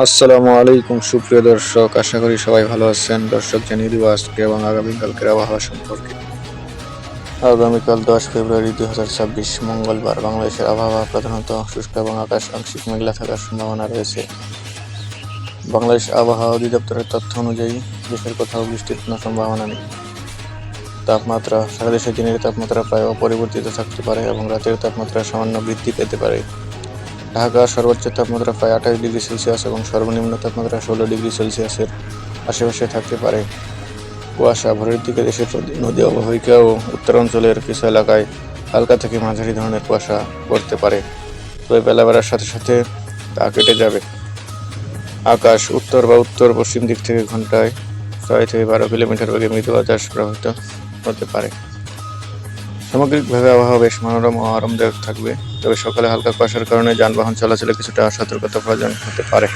আসসালামু আলাইকুম সুপ্রিয় দর্শক, আশা করি সবাই ভালো আছেন। দর্শক, জানিয়ে দিব আজকে এবং আগামীকালকের আবহাওয়া সম্পর্কে। আগামীকাল 10 ফেব্রুয়ারি 2026 মঙ্গলবার বাংলাদেশের আবহাওয়া প্রধানত শুষ্ক এবং আকাশ আংশিক মেঘলা থাকার সম্ভাবনা রয়েছে। বাংলাদেশ আবহাওয়া অধিদপ্তরের তথ্য অনুযায়ী দেশের কোথাও বৃষ্টির কোনো সম্ভাবনা নেই। তাপমাত্রা সারা দেশে দিনের তাপমাত্রা প্রায় অপরিবর্তিত থাকতে পারে এবং রাতের তাপমাত্রা সামান্য বৃদ্ধি পেতে পারে। ঢাকার সর্বোচ্চ তাপমাত্রা প্রায় 28 ডিগ্রি সেলসিয়াস এবং সর্বনিম্ন তাপমাত্রা 16 ডিগ্রি সেলসিয়াসের আশেপাশে থাকতে পারে। কুয়াশা ভোরের দিকে দেশের নদী অববাহিকা ও উত্তরাঞ্চলের কিছু এলাকায় হালকা থেকে মাঝারি ধরনের কুয়াশা পড়তে পারে, তবে বেলা বাড়ার সাথে সাথে তা কেটে যাবে। আকাশ উত্তর বা উত্তর পশ্চিম দিক থেকে ঘন্টায় 6 থেকে 12 কিলোমিটার বেগে মৃদু বাতাস প্রবাহিত হতে পারে। সামগ্রিকভাবে আবহাওয়া বেশ মনোরম ও আরামদায়ক থাকবে, তবে সকালে হালকা কুয়াশার কারণে যানবাহন চলাচলে কিছুটা সতর্কতা প্রয়োজন হতে পারে।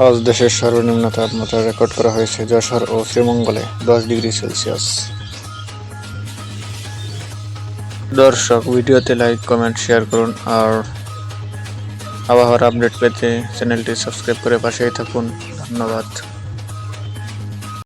আজ দেশের সর্বনিম্ন তাপমাত্রা রেকর্ড করা হয়েছে যশোর ও শ্রীমঙ্গলে 10 ডিগ্রি সেলসিয়াস। দর্শক, ভিডিওতে লাইক, কমেন্ট, শেয়ার করুন আর আবহাওয়ার আপডেট পেতে চ্যানেলটি সাবস্ক্রাইব করে পাশেই থাকুন। ধন্যবাদ।